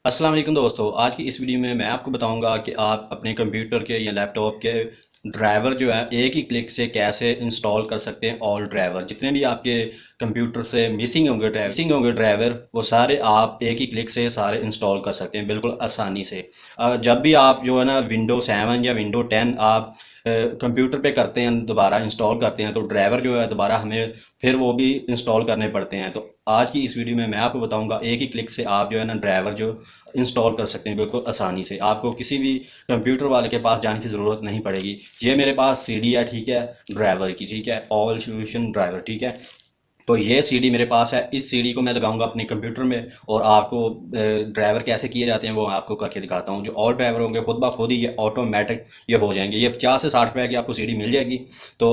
अस्सलाम वालेकुम दोस्तों। आज की इस वीडियो में मैं आपको बताऊंगा कि आप अपने कंप्यूटर के या लैपटॉप के ड्राइवर जो है एक ही क्लिक से कैसे इंस्टॉल कर सकते हैं। ऑल ड्राइवर जितने भी आपके कंप्यूटर से मिसिंग होंगे ड्राइवर वो सारे आप एक ही क्लिक से सारे इंस्टॉल कर सकते हैं बिल्कुल आसानी से। जब भी आप जो है ना विंडो 7 या विंडो 10 आप कंप्यूटर पे करते हैं, दोबारा इंस्टॉल करते हैं, तो ड्राइवर जो है दोबारा हमें फिर वो भी इंस्टॉल करने पड़ते हैं। तो आज की इस वीडियो में मैं आपको बताऊंगा एक ही क्लिक से आप जो है ना ड्राइवर जो इंस्टॉल कर सकते हैं बिल्कुल आसानी से। आपको किसी भी कंप्यूटर वाले के पास जाने की ज़रूरत नहीं पड़ेगी। ये मेरे पास सीडी है, ठीक है, ड्राइवर की, ठीक है, ऑल सॉल्यूशन ड्राइवर, ठीक है। तो ये सीडी मेरे पास है, इस सीडी को मैं लगाऊंगा अपने कंप्यूटर में और आपको ड्राइवर कैसे किए जाते हैं वो आपको करके दिखाता हूँ। जो और ड्राइवर होंगे खुद ब खुद ही ये ऑटोमेटिक ये हो जाएंगे। ये 50 से 60 रुपए की आपको सीडी मिल जाएगी। तो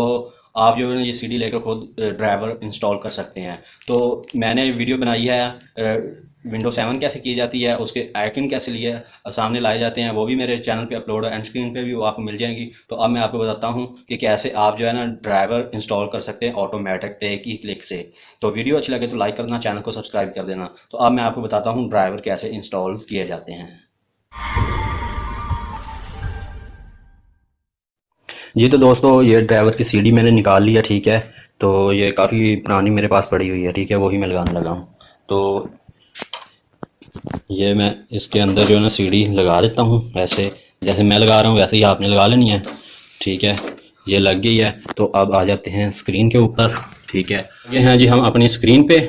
आप जो है ना ये सीडी लेकर खुद ड्राइवर इंस्टॉल कर सकते हैं। तो मैंने वीडियो बनाई है विंडो 7 कैसे की जाती है, उसके आइकन कैसे लिए सामने लाए जाते हैं, वो भी मेरे चैनल पे अपलोड है, एंड स्क्रीन पे भी वो आपको मिल जाएंगी। तो अब मैं आपको बताता हूँ कि कैसे आप जो है ना ड्राइवर इंस्टॉल कर सकते हैं ऑटोमेटिक एक ही क्लिक से। तो वीडियो अच्छी लगे तो लाइक करना, चैनल को सब्सक्राइब कर देना। तो अब मैं आपको बताता हूँ ड्राइवर कैसे इंस्टॉल किए जाते हैं। जी तो दोस्तों ये ड्राइवर की सीडी मैंने निकाल लिया, ठीक है। तो ये काफ़ी पुरानी मेरे पास पड़ी हुई है, ठीक है, वही मैं लगाने लगा हूँ। तो ये मैं इसके अंदर जो है ना सीडी लगा देता हूँ, ऐसे जैसे मैं लगा रहा हूँ वैसे ही आपने लगा लेनी है, ठीक है। ये लग गई है। तो अब आ जाते हैं स्क्रीन के ऊपर, ठीक है। ये हैं जी हम अपनी स्क्रीन पे।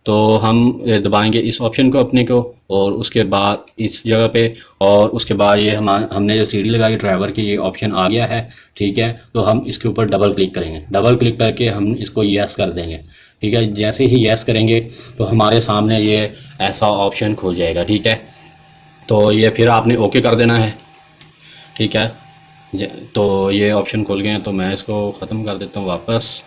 तो हम दबाएंगे इस ऑप्शन को अपने को, और उसके बाद इस जगह पे, और उसके बाद ये हमने जो सीडी लगाई ड्राइवर की ये ऑप्शन आ गया है, ठीक है। तो हम इसके ऊपर डबल क्लिक करेंगे, डबल क्लिक करके हम इसको यस कर देंगे, ठीक है। जैसे ही यस करेंगे तो हमारे सामने ये ऐसा ऑप्शन खुल जाएगा, ठीक है। तो ये फिर आपने ओके कर देना है, ठीक है। तो ये ऑप्शन खुल गए हैं, तो मैं इसको ख़त्म कर देता हूँ वापस।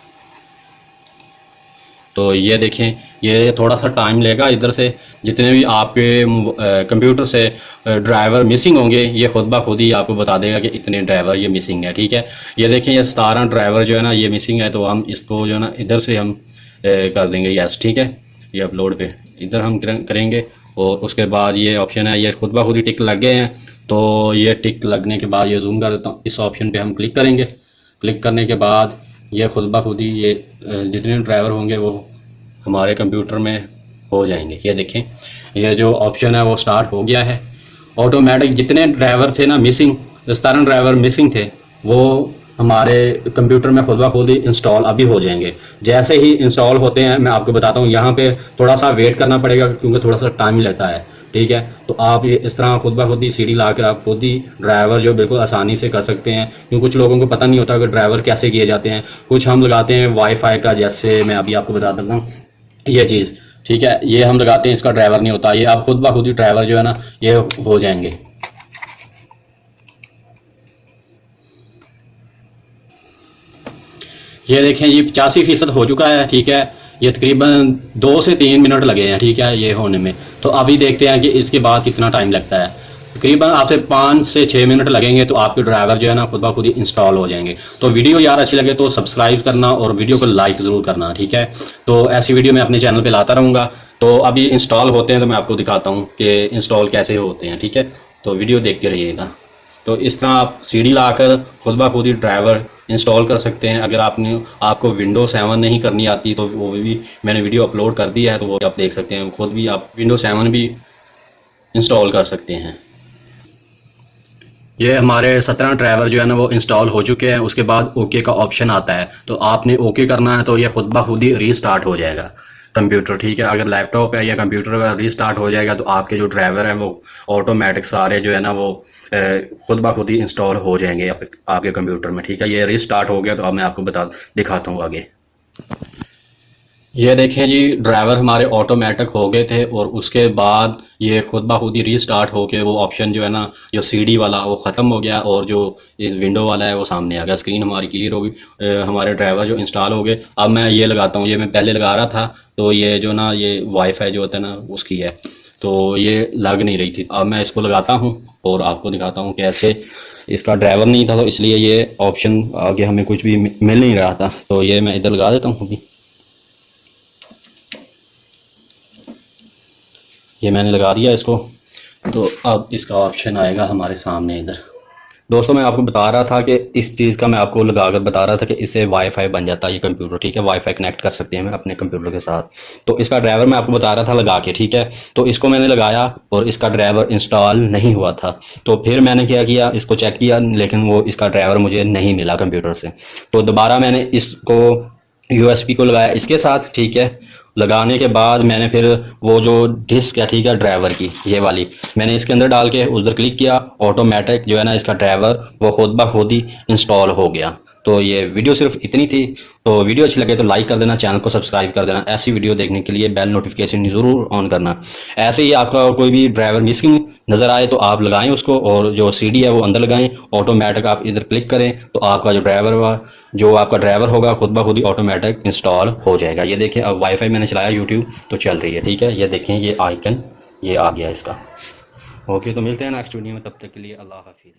तो ये देखें, ये थोड़ा सा टाइम लेगा इधर से। जितने भी आपके कंप्यूटर से ड्राइवर मिसिंग होंगे ये खुद ब खुद ही आपको बता देगा कि इतने ड्राइवर ये मिसिंग है, ठीक है। ये देखें ये 17 ड्राइवर जो है ना ये मिसिंग है। तो हम इसको जो है ना इधर से हम कर देंगे यस, ठीक है। ये अपलोड पे इधर हम करेंगे, और उसके बाद ये ऑप्शन है, ये खुद ब खुद ही टिक लग गए हैं। तो ये टिक लगने के बाद ये जूम कर देता हूँ, इस ऑप्शन पे हम क्लिक करेंगे। क्लिक करने के बाद ये खुद ब खुद ही ये जितने ड्राइवर होंगे वो हमारे कंप्यूटर में हो जाएंगे। ये देखें ये जो ऑप्शन है वो स्टार्ट हो गया है ऑटोमेटिक। जितने ड्राइवर थे ना मिसिंग, 17 ड्राइवर मिसिंग थे, वो हमारे कंप्यूटर में खुद ब खुद ही इंस्टॉल अभी हो जाएंगे। जैसे ही इंस्टॉल होते हैं मैं आपको बताता हूँ। यहाँ पे थोड़ा सा वेट करना पड़ेगा क्योंकि थोड़ा सा टाइम लगता है, ठीक है। तो आप ये इस तरह खुद ब खुद ही सीडी ला कर आप खुद ही ड्राइवर जो बिल्कुल आसानी से कर सकते हैं। क्योंकि कुछ लोगों को पता नहीं होता कि ड्राइवर कैसे किए जाते हैं। कुछ हम लगाते हैं वाईफाई का, जैसे मैं अभी आपको बता देता हूँ ये चीज़, ठीक है। ये हम लगाते हैं, इसका ड्राइवर नहीं होता। ये आप खुद ब खुद ही ड्राइवर जो है ना ये हो जाएंगे। ये देखें ये 85% हो चुका है, ठीक है। ये तकरीबन 2 से 3 मिनट लगे हैं, ठीक है, ये होने में। तो अभी देखते हैं कि इसके बाद कितना टाइम लगता है। तकरीबन आपसे 5 से 6 मिनट लगेंगे तो आपके ड्राइवर जो है ना खुद ब खुद ही इंस्टॉल हो जाएंगे। तो वीडियो यार अच्छी लगे तो सब्सक्राइब करना और वीडियो को लाइक ज़रूर करना, ठीक है। तो ऐसी वीडियो मैं अपने चैनल पे लाता रहूँगा। तो अभी इंस्टॉल होते हैं तो मैं आपको दिखाता हूँ कि इंस्टॉल कैसे होते हैं, ठीक है। तो वीडियो देखते रहिएगा। तो इस तरह आप सीडी लाकर खुद ब खुद ही ड्राइवर इंस्टॉल कर सकते हैं। अगर आपको विंडो 7 नहीं करनी आती तो वो भी मैंने वीडियो अपलोड कर दिया है, तो वो आप देख सकते हैं। खुद भी आप विंडो 7 भी इंस्टॉल कर सकते हैं। ये हमारे 17 ड्राइवर जो है ना वो इंस्टॉल हो चुके हैं। उसके बाद ओके का ऑप्शन आता है, तो आपने ओके करना है। तो ये खुद ब खुद ही रीस्टार्ट हो जाएगा कंप्यूटर, ठीक है। अगर लैपटॉप है या कंप्यूटर वगैरह रीस्टार्ट हो जाएगा तो आपके जो ड्राइवर हैं वो ऑटोमेटिक सारे जो है ना वो खुद ब खुद ही इंस्टॉल हो जाएंगे आपके कंप्यूटर में, ठीक है। ये रीस्टार्ट हो गया। तो अब मैं आपको दिखाता हूँ आगे। ये देखें जी ड्राइवर हमारे ऑटोमेटिक हो गए थे, और उसके बाद ये खुद ब खुद ही रीस्टार्ट होके वो ऑप्शन जो है ना जो सीडी वाला वो ख़त्म हो गया, और जो इस विंडो वाला है वो सामने आ गया। स्क्रीन हमारी क्लियर होगी, हमारे ड्राइवर जो इंस्टॉल हो गए। अब मैं ये लगाता हूँ, ये मैं पहले लगा रहा था तो ये जो ना ये वाईफाई जो होता है ना उसकी है, तो ये लग नहीं रही थी। अब मैं इसको लगाता हूँ और आपको दिखाता हूँ कैसे। इसका ड्राइवर नहीं था तो इसलिए ये ऑप्शन आगे हमें कुछ भी मिल नहीं रहा था। तो ये मैं इधर लगा देता हूँ अभी। ये मैंने लगा दिया इसको। तो अब इसका ऑप्शन आएगा हमारे सामने इधर। दोस्तों मैं आपको बता रहा था कि इस चीज़ का मैं आपको लगाकर बता रहा था कि इससे वाईफाई बन जाता है ये कंप्यूटर, ठीक है, वाईफाई कनेक्ट कर सकते हैं मैं अपने कंप्यूटर के साथ। तो इसका ड्राइवर मैं आपको बता रहा था लगा के, ठीक है। तो इसको मैंने लगाया और इसका ड्राइवर इंस्टॉल नहीं हुआ था। तो फिर मैंने क्या किया, इसको चेक किया, लेकिन वो इसका ड्राइवर मुझे नहीं मिला कंप्यूटर से। तो दोबारा मैंने इसको यूएसबी को लगाया इसके साथ, ठीक है। लगाने के बाद मैंने फिर वो जो डिस्क है, ठीक है, ड्राइवर की ये वाली, मैंने इसके अंदर डाल के उधर क्लिक किया, ऑटोमेटिक जो है ना इसका ड्राइवर वो खुद ब खुद ही इंस्टॉल हो गया। तो ये वीडियो सिर्फ इतनी थी। तो वीडियो अच्छी लगे तो लाइक कर देना, चैनल को सब्सक्राइब कर देना, ऐसी वीडियो देखने के लिए बेल नोटिफिकेशन ज़रूर ऑन करना। ऐसे ही आपका कोई भी ड्राइवर मिसिंग नज़र आए तो आप लगाएं उसको, और जो सीडी है वो अंदर लगाएं, ऑटोमेटिक आप इधर क्लिक करें तो आपका जो आपका ड्राइवर होगा खुद ब खुद ही ऑटोमेटिक इंस्टॉल हो जाएगा। ये देखें, अब वाईफाई मैंने चलाया, यूट्यूब तो चल रही है, ठीक है। ये देखें, ये आइकन ये आ गया इसका। ओके, तो मिलते हैं नेक्स्ट वीडियो में, तब तक के लिए अल्लाह हाफिज़।